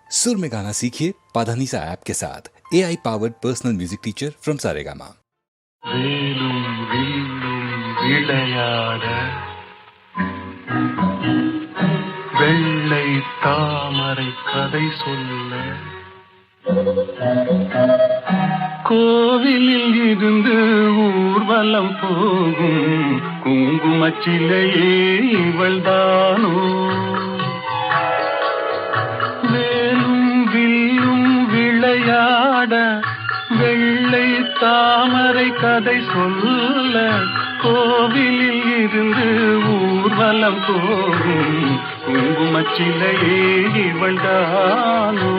सुर में गाना सीखिए पाधानीसा ऐप के साथ। AI powered personal music teacher from Saregama. வேலும் வில்லும் விளையாட வெள்ளை தாமரை கதை சொல்ல கோவிலில் இருந்து ஊர்வலம் போகும் குங்குமச்சிலையே இவள்தானோ. வேலும் வில்லும் விளையாட வெள்ளை தாமரை கதை சொல்ல கோவிலில் இருந்து ஊர்வலம் போகும் குங்குமச்சிலையே இவள்தானோ.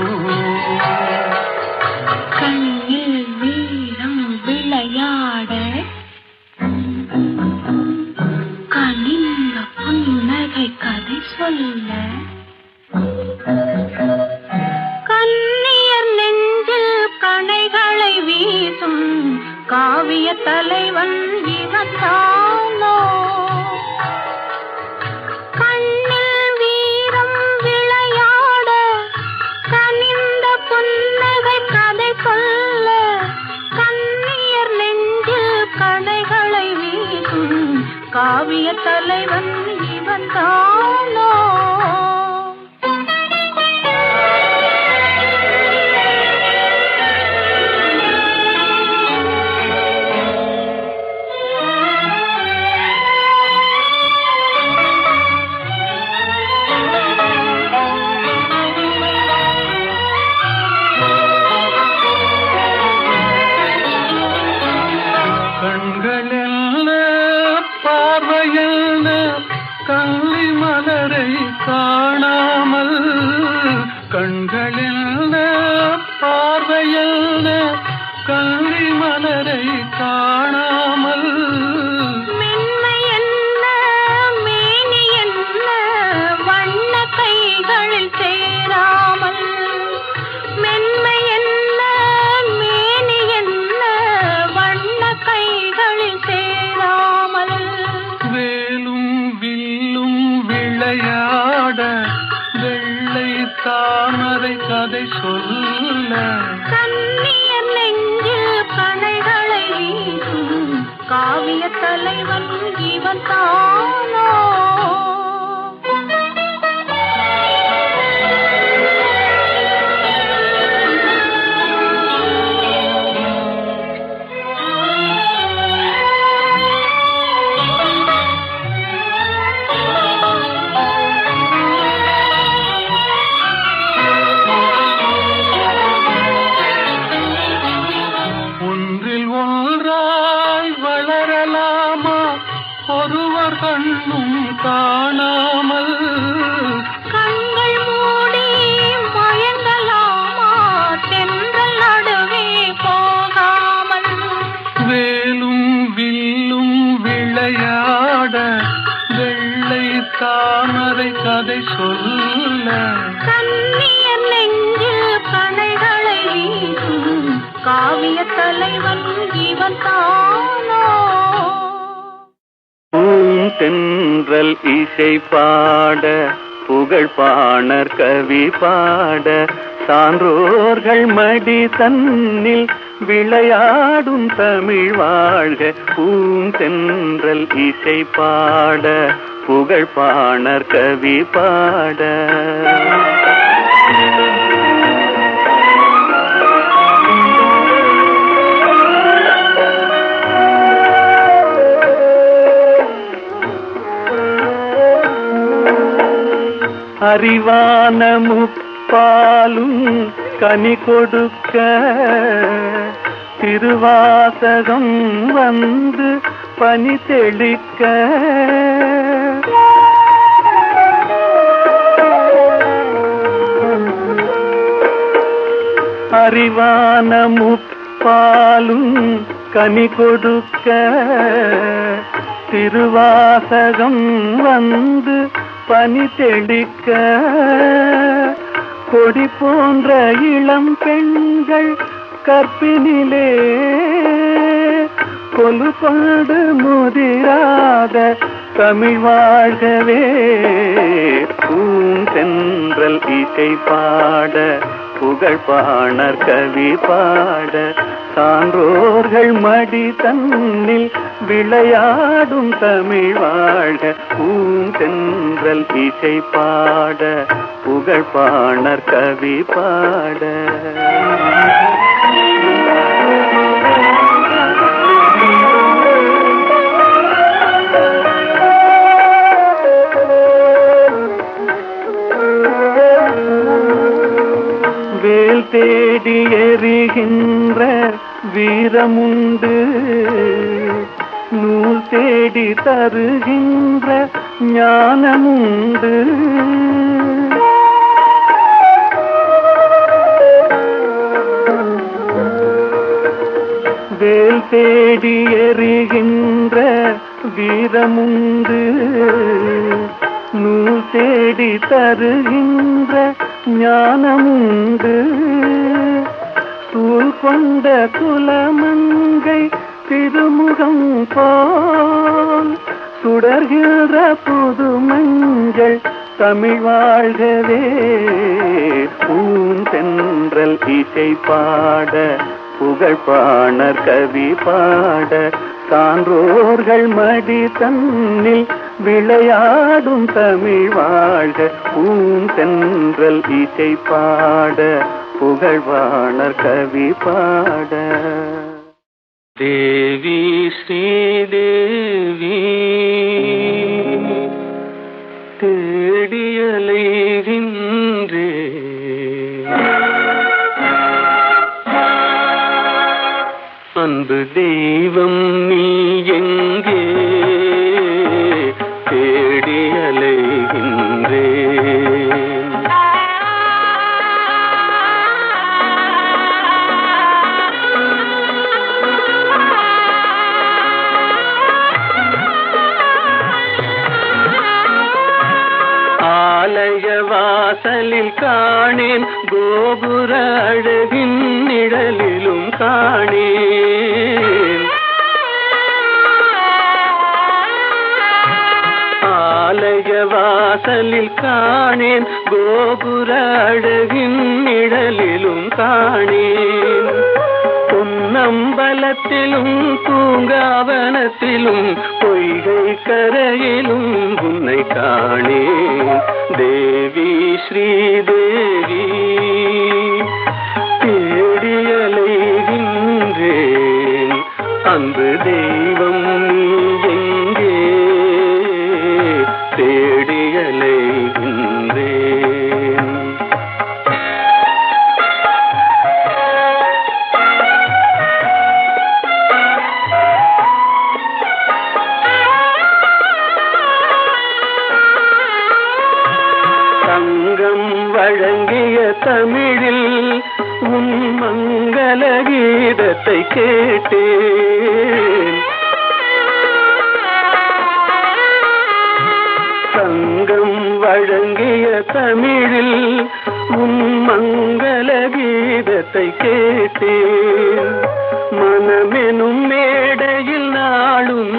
கண்ணில் வீரம் விளையாட கனிந்த புன்னகை கதை சொல்ல கண்ணியர் நெஞ்சில் கணைகளை வீசும் காவிய தலைவன் இவன் தானோ. கண்ணில் வீரம் விளையாட கனிந்த புன்னகை கதை சொல்ல கண்ணியர் நெஞ்சில் கணைகளை வீசும் காவிய தலைவன் இவன் தானோ. கள்ளி மலரை காணாமல் கண்களில் பார்வையில் கள்ளி மலரை காணாமல் மென்மை என்ன மேனி என்ன வண்ண கைகளில் சேராமல் மென்மை என்ன மேனி என்ன வண்ண கைகளில் சேராமல் வேலும் வில்லும் விளையாட வெள்ளை தாமரை கதை சொல்ல கண்ணியர் நெஞ்சில் கணைகளை வீசும் காவிய தலைவன் இவன் தானோ. ஒருவர் கண்ணும் காணாமல் கண்கள் மூடி மயங்கலாமா தென்றல் நடுவே போகாமல் வேலும் வில்லும் விளையாட வெள்ளை தாமரை கதை சொல்ல கண்ணியர் நெஞ்சில் கணைகளை வீசும் காவிய தலைவன் இவன் தானோ. தென்றல் இசை பாட புகழ் பாணர் கவி பாட சான்றோர்கள் மடி தன்னில் விளையாடும் தமிழ் வாழ்க. பூந்தென்றல் இசை பாட புகழ் பாணர் கவி பாட அறிவான முப்பாலும் கனி கொடுக்க திருவாசகம் வந்து பனி தெளிக்க அறிவான முப்பாலும் கனி கொடுக்க திருவாசகம் வந்து பனி தெளிக்க கொடி போன்ற இளம் பெண்கள் கற்பினிலே கொலுபாடு முதிராத தமிழ் வாழ்கவே பூந்தென்றல் இசை பாட புகழ் பாணர் கவி பாட சான்றோர்கள் மடி தன்னில் விளையாடும் தமிழ் வாழ்க பூந்தென்றல் இசை பாட புகழ் பாணர் கவி பாட வேல் தேடி எறிகின்ற வீரமுண்டு நூல் தேடி தருகின்ற ஞானமுண்டு வேல் தேடி எறிகின்ற வீரமுண்டு நூல் தேடி தருகின்ற ஞானமுண்டு சூழ் கொண்ட குலமங்கை திருமுகம் போல் சுடர்கிற புது மஞ்சள் தமிழ் வாழ்கவே பூந்தென்றல் இசை பாட புகழ் பாணர் கவி பாட சான்றோர்கள் மடி தன்னில் விளையாடும் தமிழ் வாழ்க பூந்தென்றல் இசை பாட புகழ் பாணர் கவி பாட தேவி ஸ்ரீதேவி தேடியலைகின்றே அன்பு தெய்வம் நீ எங்கே தேடி அலைகின்றேன் ஆலய வாசலில் காணேன் கோபுர அழகின் நிழலிலும் காணேன் ஆலய வாசலில் காணேன் கோபுர அழகின் நிழலிலும் காணேன் பொன்னம்பலத்திலும் பூங்காவனத்திலும் பொய்கை கரையிலும் உன்னை காணேன் தேவி ஸ்ரீதேவி தேடியலைகின்றேன் அன்பு தெய்வம் நீ எங்கே தேடியலைகின்றேன் சங்கம் வழங்கிய தமிழில் உன் மங்கள கீதத்தை கேட்டேன் சங்கம் வழங்கிய தமிழில் உன் மங்கள கீதத்தை கேட்டேன் மனமெனும் மேடையில் நாளும்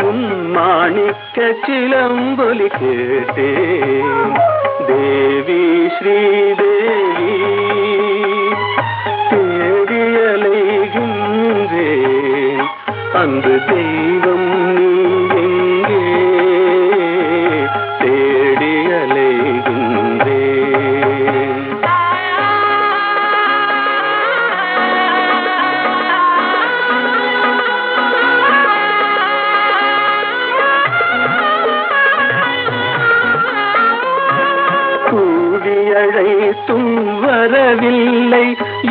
உன் மாணிக்க சிலம்பொலி கேட்டேன் தேவி ஸ்ரீதேவி தேடியலைகின்றேன் அன்பு தெய்வம் நீ எங்கே தேடியலைகின்றேன் அழைத்தும் வரவில்லை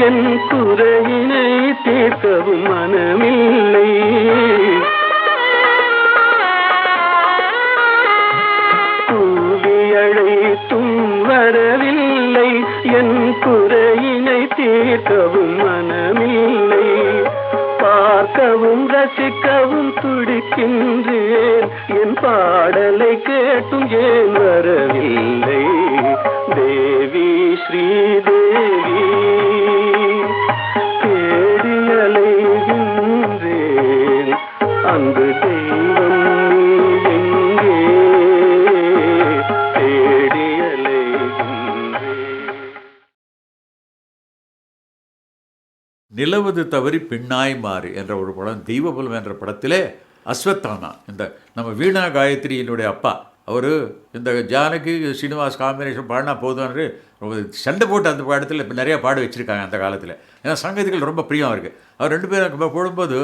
என் குறையினை தீர்க்கவும் மனமில்லை கூவி அழைத்தும் வரவில்லை என் குறையினை தீர்க்கவும் மனமில்லை பார்க்கவும் ரசிக்கவும் துடிக்கின்றேன் என் பாடலை கேட்டும் ஏன் வரவில்லை தேவி ஸ்ரீதேவி தேடியலைகின்றேன் அன்பு தெய்வம் நீ நிலவது தவறி பின்னாய் மாறு என்ற ஒரு படம், தெய்வபலம் என்ற படத்திலே அஸ்வத்தானா, இந்த நம்ம வீணா காயத்ரியினுடைய அப்பா, அவர் இந்த ஜானகி ஸ்ரீனிவாஸ் காம்பினேஷன் பாடினா போதும்னு சண்டை போட்டு அந்த படத்தில் இப்போ நிறையா பாட வச்சுருக்காங்க அந்த காலத்தில். ஏன்னா சங்கீதங்கள் ரொம்ப பிரியம் இருக்குது. அவர் ரெண்டு பேரும் போடும்போது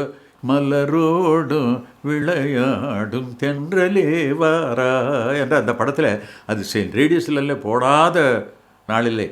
மலரோடும் விளையாடும் தென்றலே வாரா என்ற அந்த படத்தில் அது ரேடியோஸ்ல போடாத நாளில்லை.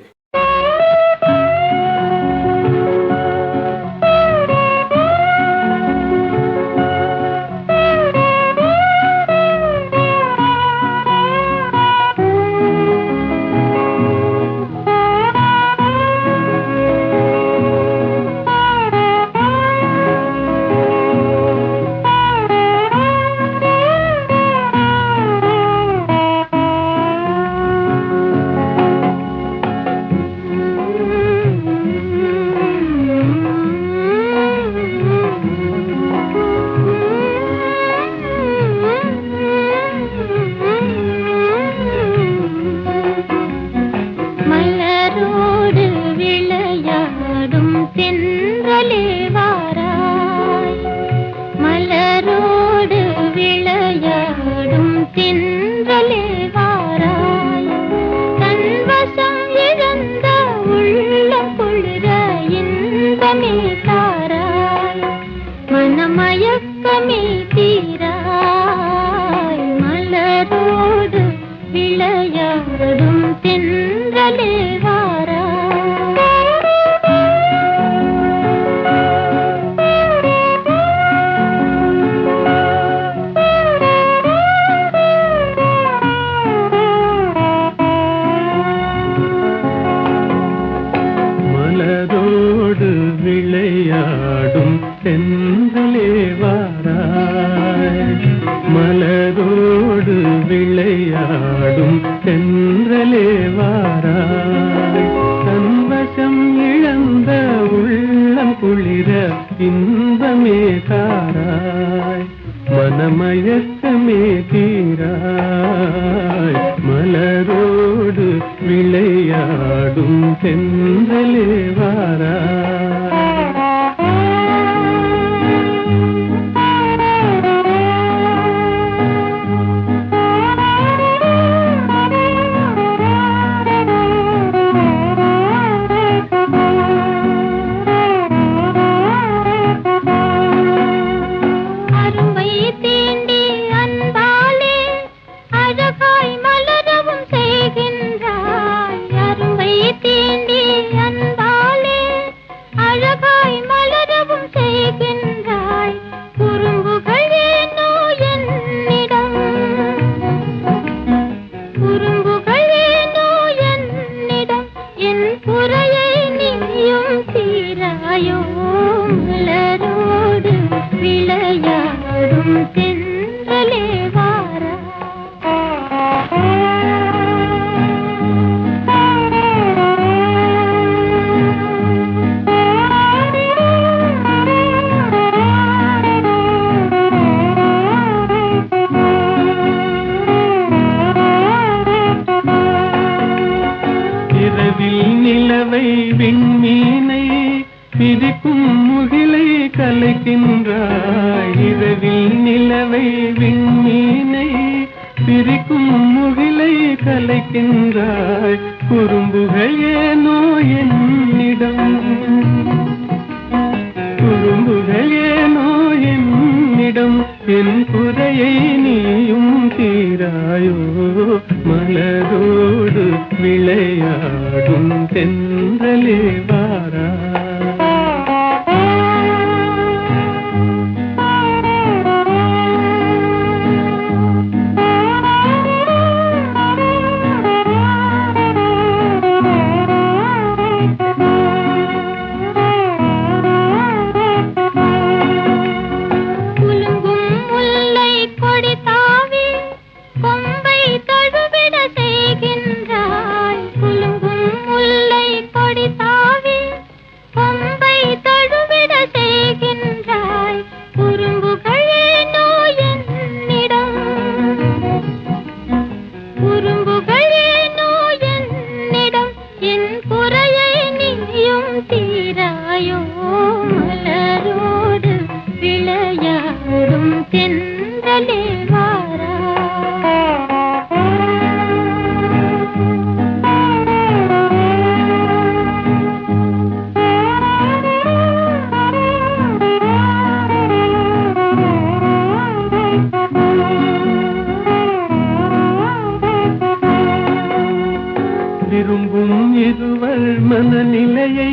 இருவர் மனநிலையை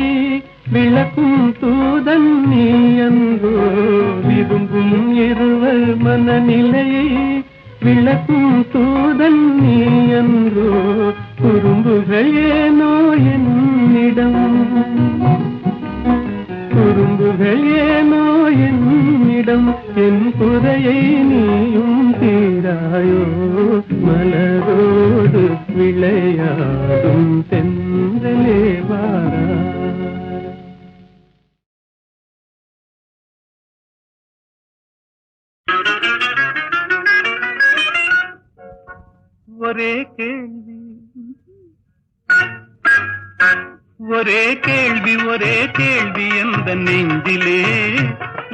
விளக்கும் தூதன் நீ அன்றோ. விரும்பும் இருவர் மனநிலையை விளக்கும் தூதன் நீ அன்றோ. குறும்புகள் ஏனோ என்னிடம், குறும்புகள் ஏனோ என்னிடம். என் குறையை நீயும் தீராயோ. மலரோடு விளையாடும் தென்றலே வாரா. ஒரே கேள்வி, ஒரே கேள்வி, ஒரே கேள்வி எந்த நெஞ்சிலே.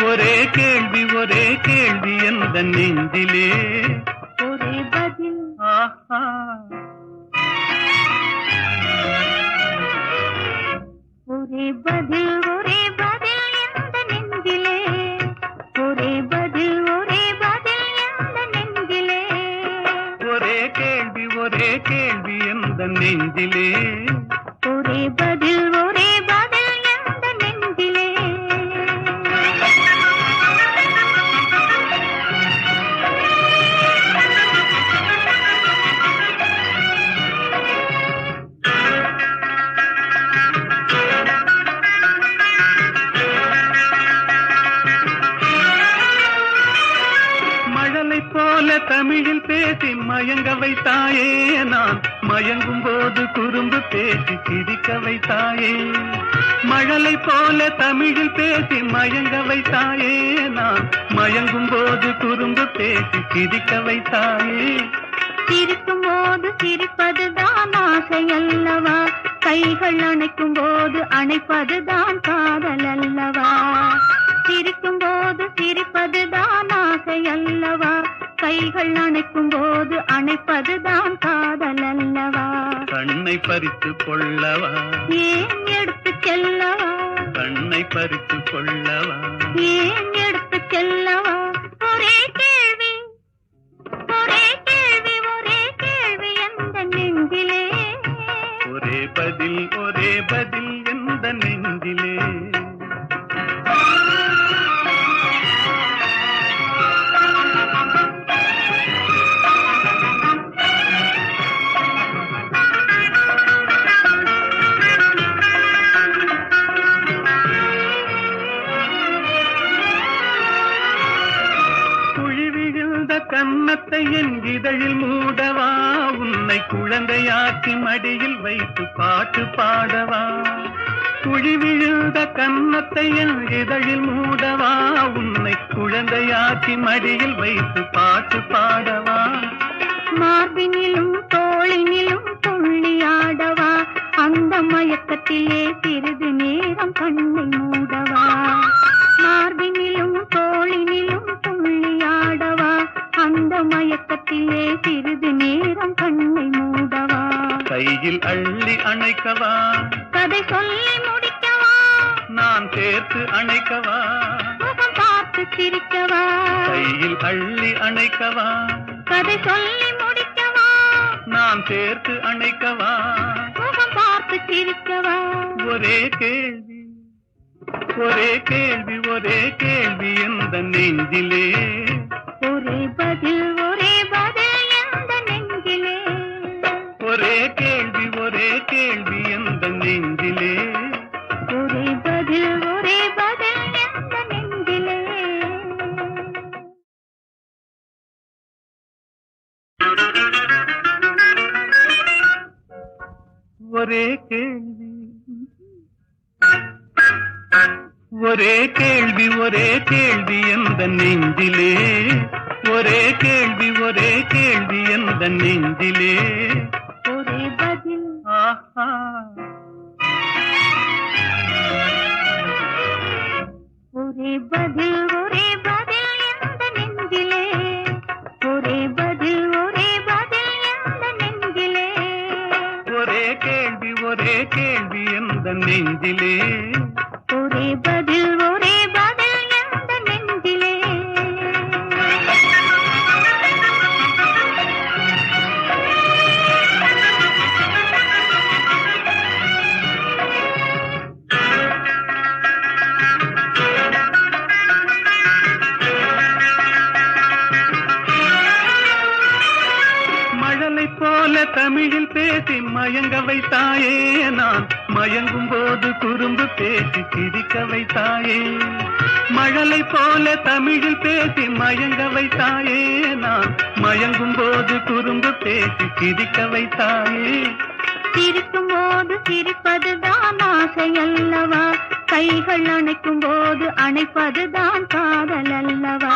ஒரே கேள்வி, ஒரே கேள்வி எந்த நெஞ்சிலே. ஒரே பதில், ஆஹா, ஒரே பதில், ஒரே பதில் எந்த நெஞ்சிலே. ஒரே பதில், ஒரே பதில் எந்த நெஞ்சிலே. ஒரே கேள்வி, ஒரே கேள்வி எந்த நெஞ்சிலே. ஒரே பதில், ஒரே பதில் எந்த நெஞ்சிலே. மழலை போல தமிழில் பேசி மயங்க வைத்தாயே. நான் மயங்கும் போது குறும்பு பேசி சிரிக்க வைத்தாயே. மழலை போல தமிழில் பேசி மயங்க வைத்தாயே. நான் மயங்கும் போது குறும்பு பேசி சிரிக்க வைத்தாயே. சிரிக்கும் போது சிரிப்பதுதான் ஆசை அல்லவா. கைகள் அணைக்கும் போது அணைப்பதுதான் காதல் அல்லவா. சிரிக்கும் போது சிரிப்பதுதான் ஆசை அல்லவா. கைகள் அணைக்கும் போது அணைப்பதுதான் காதல் அல்லவா. கண்ணை பறித்து கொள்ளவா, ஏன் எடுத்து செல்லவா. கண்ணை பறித்து கொள்ளவா. ஏன் எடுத்து செல்லவா. ஒரே கேள்வி, ஒரே கேள்வி, ஒரே கேள்வி எந்த நெஞ்சிலே. ஒரே பதில், ஒரே பதில் எந்த நெஞ்சிலே. கன்னத்தை என் இதழில் மூடவா. உன்னை குழந்தையாக்கி மடியில் வைத்து பாட்டு பாடவா. குழி விழுந்த கன்னத்தை என் இதழில் மூடவா. உன்னை குழந்தையாக்கி மடியில் வைத்து பாட்டு பாடவா. மார்பினிலும் தோளினிலும் துள்ளியாடவா. அந்த மயக்கத்திலே சிறிது நேரம் கண்ணை மூடவா. மார்பினிலும் தோளினிலும் துள்ளியாடவா. அந்த மயக்கத்திலே சிறிது நேரம் கண்ணை மூடவா. கையில் அள்ளி அணைக்கவா. கதை சொல்லி முடிக்கவா. நான் சேர்த்து அணைக்கவா. முகம் பார்த்து சிரிக்கவா. கையில் அள்ளி அணைக்கவா. கதை சொல்லி முடிக்கவா. நான் சேர்த்து அணைக்கவா. முகம் பார்த்து சிரிக்கவா. ஒரே கேள்வி, ஒரே கேள்வி, ஒரே கேள்வி எந்த நெஞ்சிலே. ஒரே பதில், ஒரே பதில் எந்த நெஞ்சிலே. ஒரே கேள்வி, ஒரே கேள்வி எந்த நெஞ்சிலே. ஒரே பதில், ஒரே பதில் எந்த நெஞ்சிலே. ஒரே கேள்வி, ஒரே கேள்வி, ஒரே கேள்வி எந்த நெஞ்சிலே. ஒரே கேள்வி, ஒரே கேள்வி எந்த நெஞ்சிலே. ஒரே பதில், ஆஹா, ஒரே பதில், ஒரே பதில் எந்த நெஞ்சிலே. ஒரே பதில், ஒரே பதில் எந்த நெஞ்சிலே. ஒரே கேள்வி, ஒரே கேள்வி எந்த நெஞ்சிலே. ஒரே பதில், ஒரே பதில் எந்த நெஞ்சிலே. தமிழில் பேசி மயங்க வைத்தாயே, நான் மயங்கும் போது குறும்பு பேசி சிரிக்க வைத்தாயே. மழலை போல தமிழில் பேசி மயங்க வைத்தாயே, நான் மயங்கும் போது குறும்பு பேசி சிரிக்க வைத்தாயே. சிரிக்கும் போது சிரிப்பதுதான் ஆசை அல்லவா, கைகள் அணைக்கும் போது அணைப்பதுதான் காதல் அல்லவா.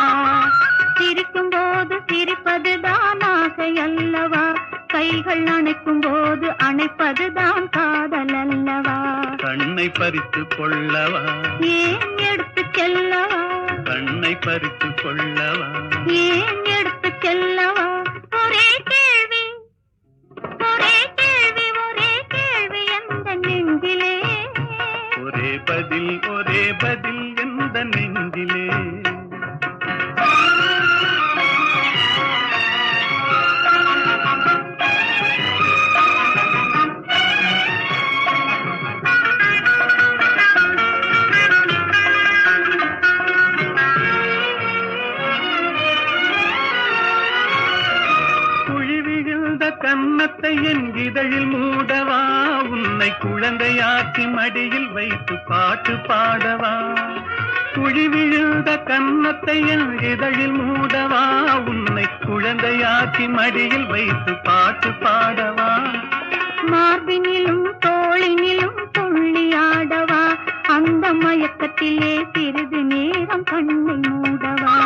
சிரிக்கும் போது சிரிப்பதுதான் ஆசை அல்லவா, கைகள் அணைக்கும் போது அணைப்பதுதான் காதல் அல்லவா. கண்ணை பறித்து கொள்ளவா, ஏன் எடுத்து செல்லவா, கண்ணை பறித்து கொள்ளவா, ஏன் எடுத்து செல்லவா. ஒரே கேள்வி ஒரே கேள்வி ஒரே கேள்வி எந்த நெஞ்சிலே, ஒரே பதில் ஒரே பதில் எந்த நெஞ்சிலே. கன்னத்தை என் இதழில் மூடவா, உன்னை குழந்தையாக்கி மடியில் வைத்து பாட்டு பாடவா. குழி விழுந்த கன்னத்தை என் இதழில் மூடவா, உன்னை குழந்தையாக்கி மடியில் வைத்து பாட்டு பாடவா. மார்பினிலும் தோளினிலும் துள்ளியாடவா, அந்த மயக்கத்திலே சிறிது நேரம் கண்ணை மூடவா.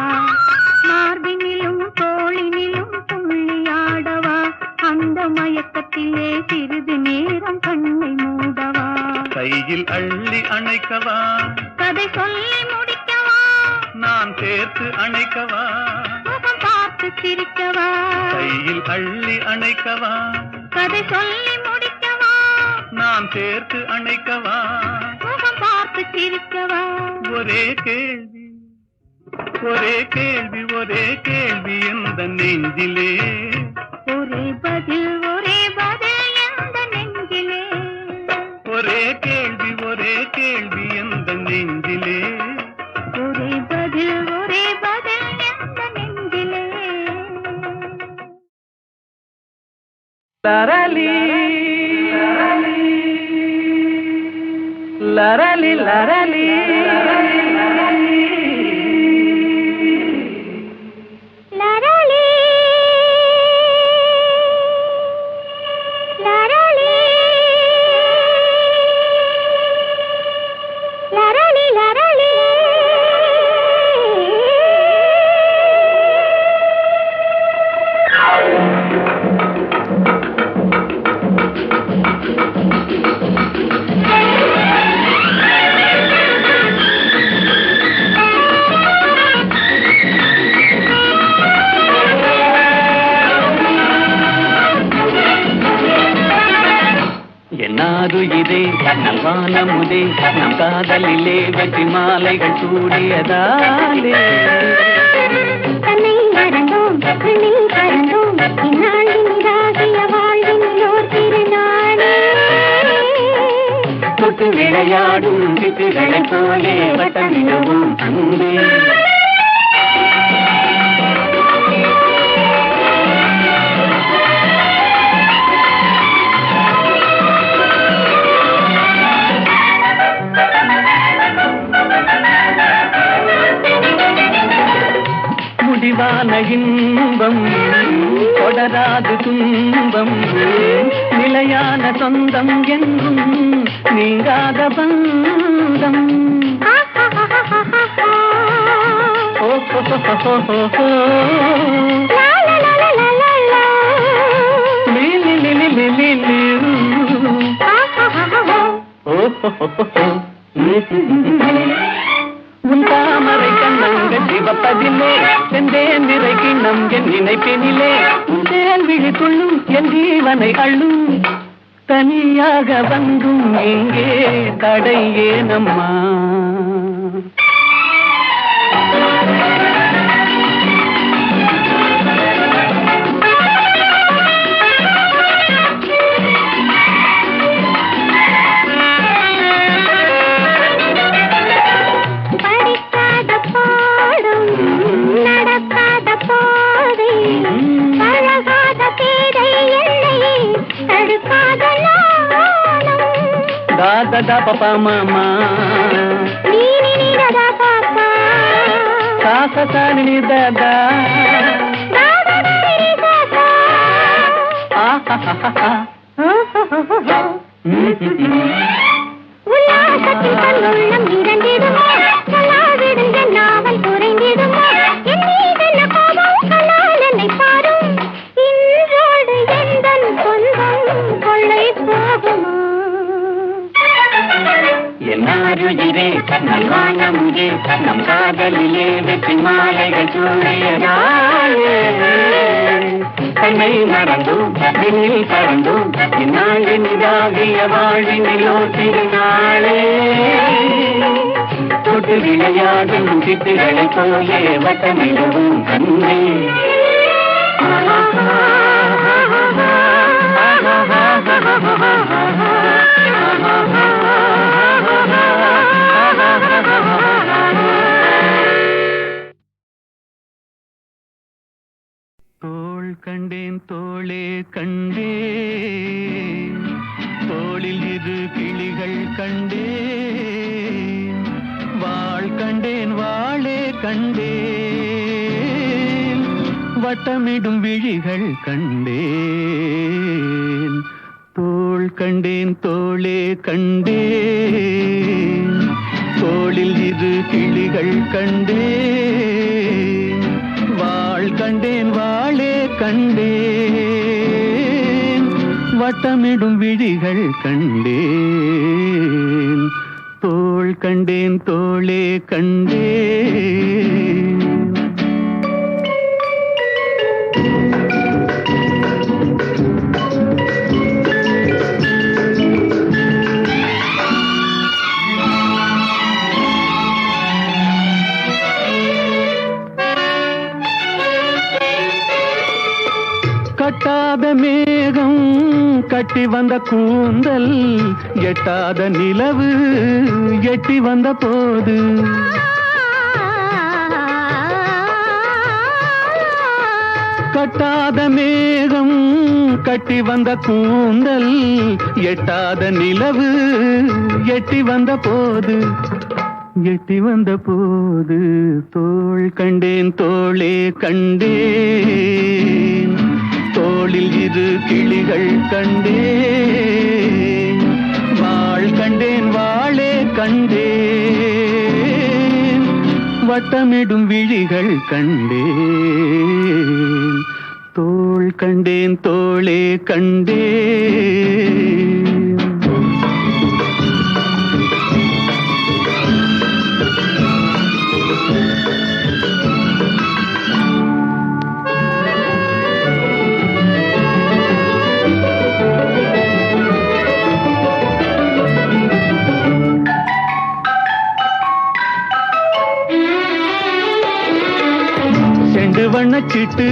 மார்பினிலும் தோளினிலும் துள்ளியாடவா, அந்த மயக்கத்திலே சிறிது நேரம் கண்ணை மூடவா. கையில் அள்ளி அணைக்கவா, கதை சொல்லி முடிக்கவா, நான் சேர்த்து அணைக்கவா, முகம் பார்த்து சிரிக்கவா. கையில் அள்ளி அணைக்கவா, கதை சொல்லி முடிக்கவா, நான் சேர்த்து அணைக்கவா, முகம் பார்த்து சிரிக்கவா. ஒரே கேள்வி ஒரே கேள்வி ஒரே கேள்வி எந்த நெஞ்சிலே, ஒரே பதில் எந்த நெஞ்சிலே. ஒரே கேள்வி எந்த நெஞ்சிலே, ஒரே பதில் எந்த நெஞ்சிலே. லரலி லரலி லரலி இதே நல்வானமுதே நம் காதலிலே வெற்றி மாலைகள் சூடியதாலே தன்னை மறந்தோம் கண்ணில் பறந்தோம் இந்நாளின் இதாகிய வாழ்வினோர் திருநாளே. தொட்டு விளையாடும் சிட்டுகளைப் போலே வட்டமிடுவோம் அன்பே. முடிவான இன்பம் தொடராது துன்பம் நிலையான சொந்தம் என்றும் நீங்காத பந்தம். உன் தாமரை கண்ணங்கள் சிவப்பதிலே செந்தேன் நிறை கிண்ணம் என் நினைப்பினிலே உன் தேல் விழித்துள்ளும் என் ஜீவனை அள்ளும். தனியாக வந்தும் இங்கே தடை ஏனம்மா? பத பப மாமா நீ நீரதா பாப்பா சாச சாணி தாதா தாதா நீ தாதா ஆஹா உல்லாசத்தில் தன்னுள்ளம் இரண்டிடுமோ சொல்லாவிடும் என் நாவல் குறைந்திடுமோ என் மீதென்ன கோபம் கலால் என்னை பாரும் இன்றோடு எந்தன் சொந்தம் கொள்ளை போகுமோ என்னாருயிரே நல்வான முகே நம் காதலிலே வெற்றி மாலைகள் சூழியதாலே தன்னை மறந்தும் விண்ணில் பறந்தும் இந்நாளின் இதாகிய வாழ்வினிலோ திருநாளே தொட்டு விளையாடும் சிட்டுகளை போலே வட்டமிடவும் கண்ணே தோள் கண்டேன் தோளே கண்டேன் தோளில் இரு கிளிகள் கண்டேன் வாள் கண்டேன் வாளே கண்டேன் வட்டமிடும் விழிகள் கண்டேன் தோள் கண்டேன் தோளே கண்டேன் தோளில் இரு கிளிகள் கண்டேன் வாள் கண்டேன் வாளே கண்டேன் வட்டமிடும் விழிகள் கண்டேன் தோள் கண்டேன் தோளே கண்டேன் கட்டாத மேகம் கட்டி வந்த கூந்தல் எட்டாத நிலவு எட்டி வந்த போது கட்டாத மேகம் கட்டி வந்த கூந்தல் எட்டாத நிலவு எட்டி வந்த போது தோள் கண்டேன் தோளே கண்டேன் தோளில் இரு கிளிகள் கண்டேன் வாள் கண்டேன் வாளே கண்டேன் வட்டமிடும் விழிகள் கண்டேன் தோள் கண்டேன் தோளே கண்டேன் வண்ணச்சிட்டு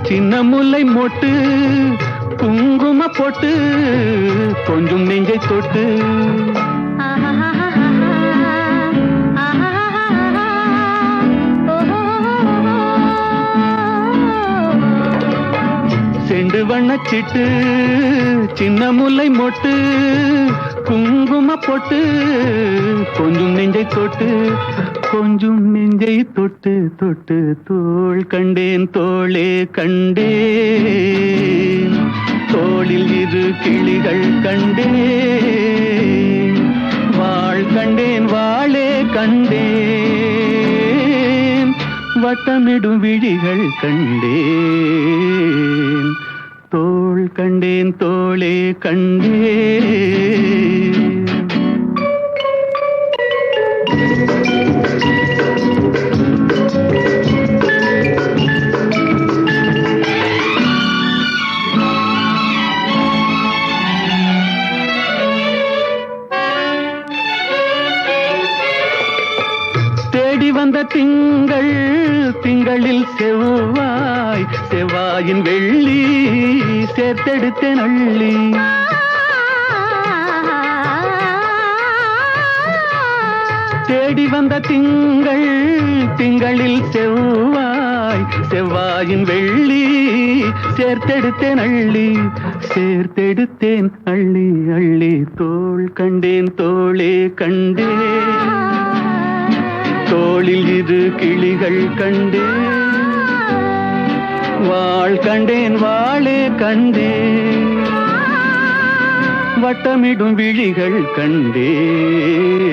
சின்ன முல்லை மொட்டு குங்கும போட்டு கொஞ்சம் நெஞ்சை தொட்டு செண்டு வண்ணச்சிட்டு சின்ன முல்லை மொட்டு குங்கும போட்டு கொஞ்சம் நெஞ்சை தொட்டு தொட்டு தோள் கண்டேன் தோளே கண்டேன் தோளில் இரு கிளிகள் கண்டேன் வாள் கண்டேன் வாளே கண்டேன் வட்டமிடும் விழிகள் கண்டேன் தோள் கண்டேன் தோளே கண்டேன் வந்த திங்களில் செவ்வாயின் வெள்ளி சேர்த்தெடுத்த நள்ளி தேடி வந்த திங்களில் செவ்வாய் செவ்வாய் செவ்வாயின் வெள்ளி சேர்த்தெடுத்தேன் அள்ளி சேர்த்தெடுத்தேன் அள்ளி அள்ளி தோள் கண்டேன் தோளே கண்டேன் தோளில் இது கிளிகள் கண்டேன் வாள் கண்டேன் வாளே கண்டேன் வட்டமிடும் விழிகள் கண்டேன்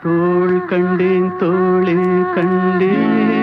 தோள் கண்டேன் தோளே கண்டேன்